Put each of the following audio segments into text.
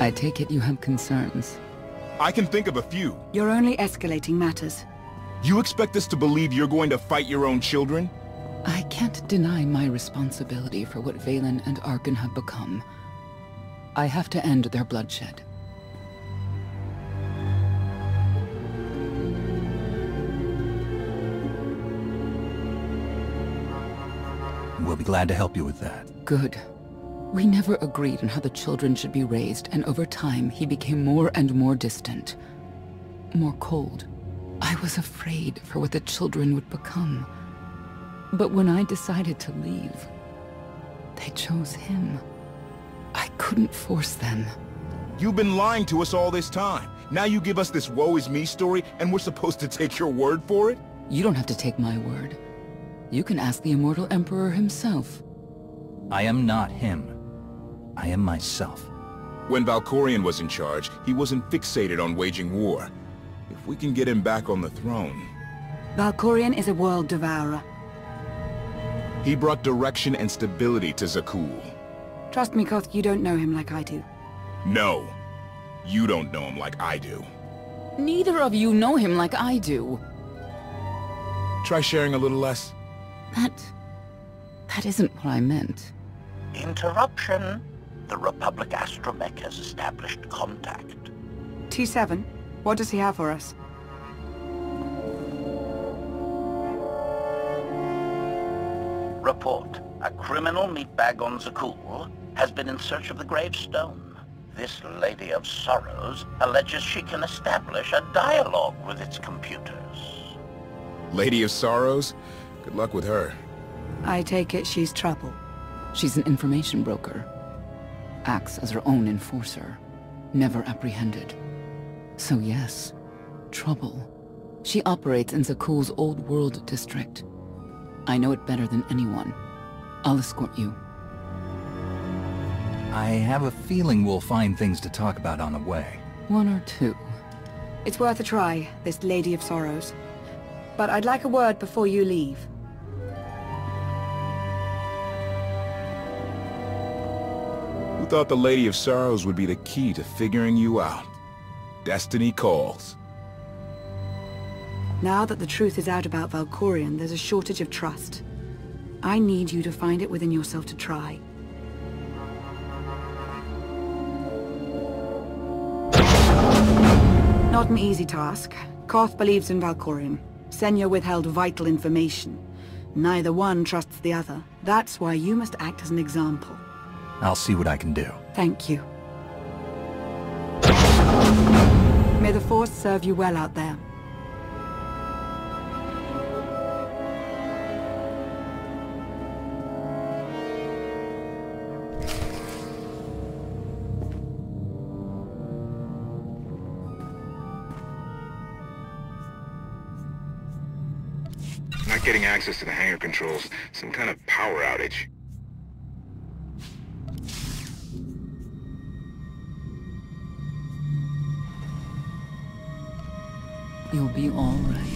I take it you have concerns. I can think of a few. You're only escalating matters. You expect us to believe you're going to fight your own children? I can't deny my responsibility for what Vaylin and Arcann have become. I have to end their bloodshed. We'll be glad to help you with that. Good. We never agreed on how the children should be raised, and over time, he became more and more distant. More cold. I was afraid for what the children would become. But when I decided to leave, they chose him. I couldn't force them. You've been lying to us all this time. Now you give us this woe is me story, and we're supposed to take your word for it? You don't have to take my word. You can ask the Immortal Emperor himself. I am not him. I am myself. When Valkorion was in charge, he wasn't fixated on waging war. If we can get him back on the throne... Valkorion is a world devourer. He brought direction and stability to Zakuul. Trust me, Koth, you don't know him like I do. No. You don't know him like I do. Neither of you know him like I do. Try sharing a little less. That isn't what I meant. Interruption. The Republic astromech has established contact. T7, what does he have for us? Report. A criminal meatbag on Zakuul has been in search of the gravestone. This Lady of Sorrows alleges she can establish a dialogue with its computers. Lady of Sorrows? Good luck with her. I take it she's trouble. She's an information broker. Acts as her own enforcer. Never apprehended. So yes, trouble. She operates in Zakuul's Old World district. I know it better than anyone. I'll escort you. I have a feeling we'll find things to talk about on the way. One or two. It's worth a try, this Lady of Sorrows. But I'd like a word before you leave. Who thought the Lady of Sorrows would be the key to figuring you out? Destiny calls. Now that the truth is out about Valkorion, there's a shortage of trust. I need you to find it within yourself to try. Not an easy task. Koth believes in Valkorion. Senya withheld vital information. Neither one trusts the other. That's why you must act as an example. I'll see what I can do. Thank you. May the Force serve you well out there. Not getting access to the hangar controls. Some kind of power outage. You'll be all right.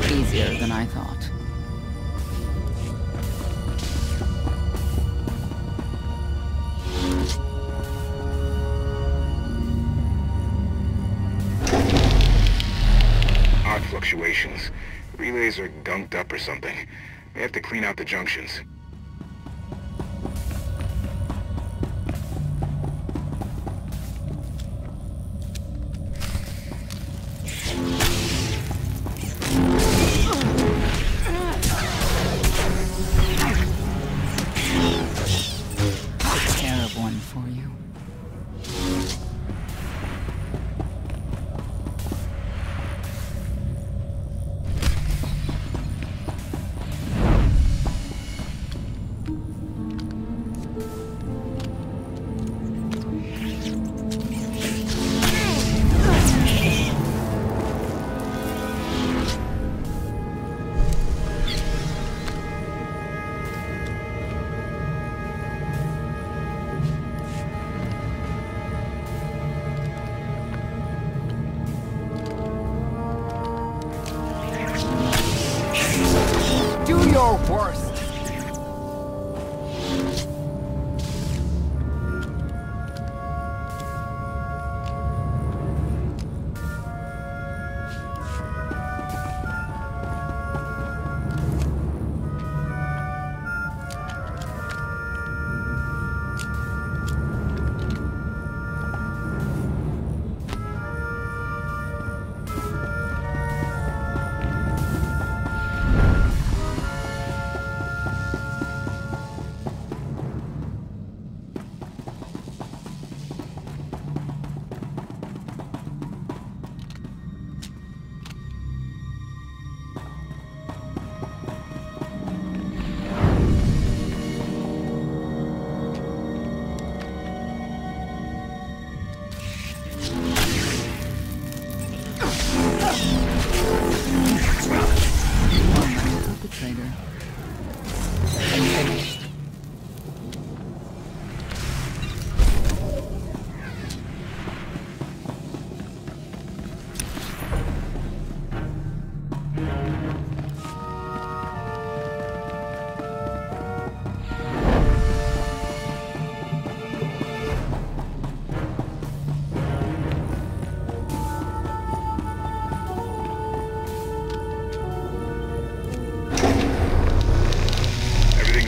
Easier than I thought. Odd fluctuations. Relays are gunked up or something. They have to clean out the junctions. Take care of one for you. your worst.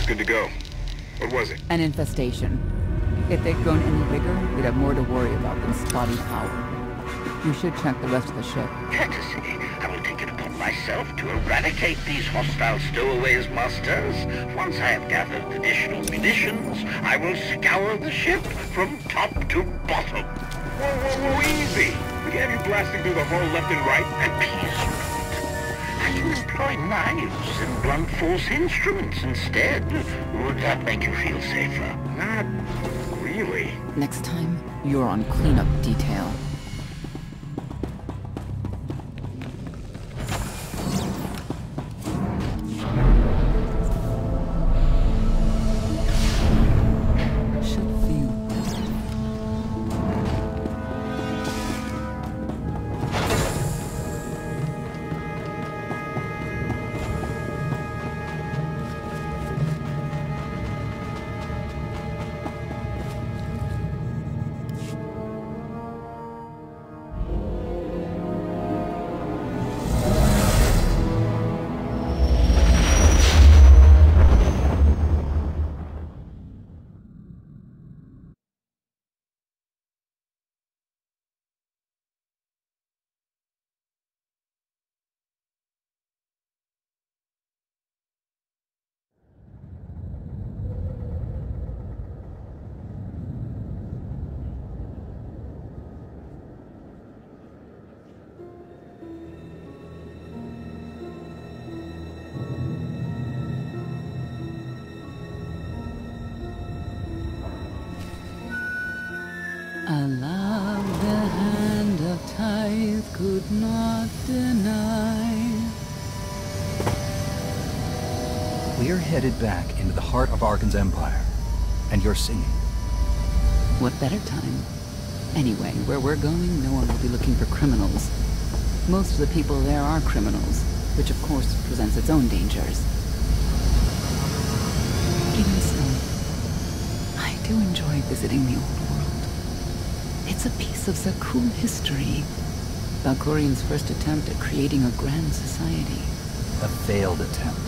Good to go. What was it? An infestation. If they'd grown any bigger, we'd have more to worry about than spotty power. You should check the rest of the ship. Courtesy, I will take it upon myself to eradicate these hostile stowaways, masters. Once I have gathered additional munitions, I will scour the ship from top to bottom. Whoa, easy! We can have you blasting through the hull left and right. Appeasement. I can employ knives and blunt force instruments instead. Would that make you feel safer? Not really. Next time, you're on cleanup detail. I love the hand of Tithe could not deny. We're headed back into the heart of Arcann's empire, and you're singing. What better time? Anyway, where we're going, no one will be looking for criminals. Most of the people there are criminals, which of course presents its own dangers. Even so, I do enjoy visiting the old world. It's a piece of Zakuul history. Valkorian's first attempt at creating a grand society. A failed attempt.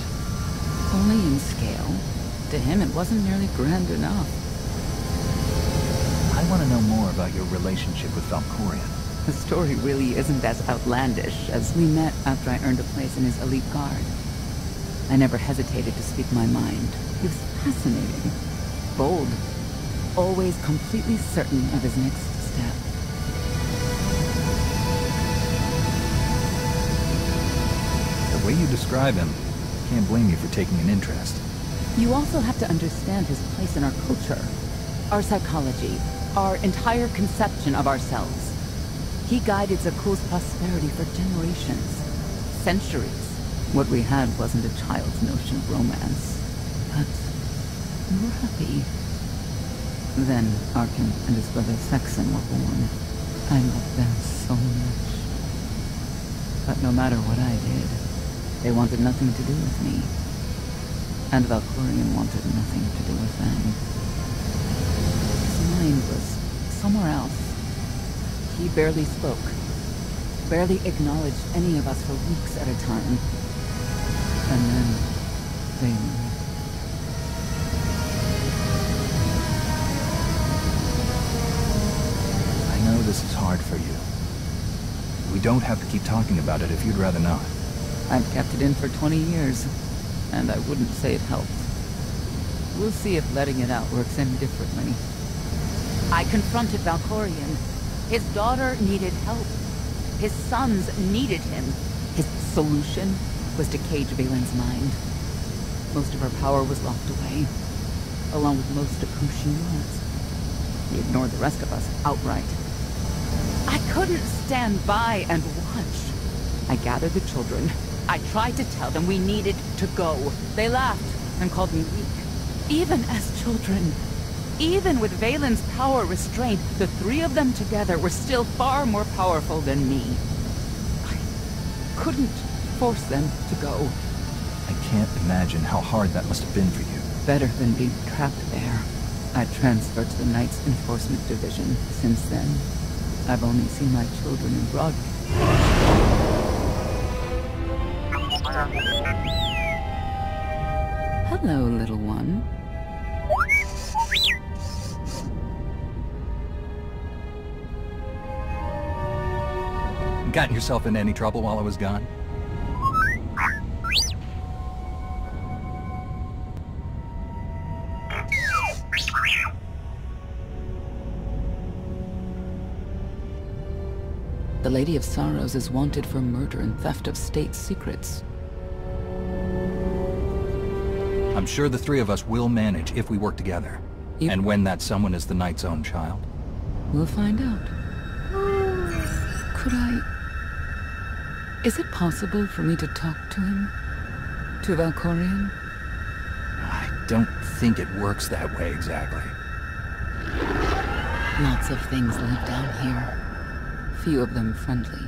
Only in scale. To him, it wasn't nearly grand enough. I want to know more about your relationship with Valkorian. The story really isn't as outlandish as we met after I earned a place in his elite guard. I never hesitated to speak my mind. He was fascinating. Bold. Always completely certain of his next step. The way you describe him, can't blame you for taking an interest. You also have to understand his place in our culture, our psychology, our entire conception of ourselves. He guided Zakuul's prosperity for generations, centuries. What we had wasn't a child's notion of romance, but we were happy. Then Arcann and his brother Sexen were born. I loved them so much. But no matter what I did, they wanted nothing to do with me. And Valkorion wanted nothing to do with them. His mind was somewhere else. He barely spoke. Barely acknowledged any of us for weeks at a time. And then, they knew. I know this is hard for you. We don't have to keep talking about it if you'd rather not. I've kept it in for 20 years, and I wouldn't say it helps. We'll see if letting it out works any differently. I confronted Valkorion. His daughter needed help. His sons needed him. His solution was to cage Vaylin's mind. Most of her power was locked away, along with most of who she was. He ignored the rest of us outright. I couldn't stand by and watch. I gathered the children. I tried to tell them we needed to go. They laughed and called me weak. Even as children. Even with Vaylin's power restrained, the three of them together were still far more powerful than me. I couldn't force them to go. I can't imagine how hard that must have been for you. Better than being trapped there. I transferred to the Knights Enforcement Division. Since then, I've only seen my children in broadcast. Hello, little one. Gotten yourself in any trouble while I was gone? The Lady of Sorrows is wanted for murder and theft of state secrets. I'm sure the three of us will manage if we work together. And when that someone is the Knight's own child. We'll find out. Could I... Is it possible for me to talk to him? To Valkorion? I don't think it works that way exactly. Lots of things live down here. Few of them friendly.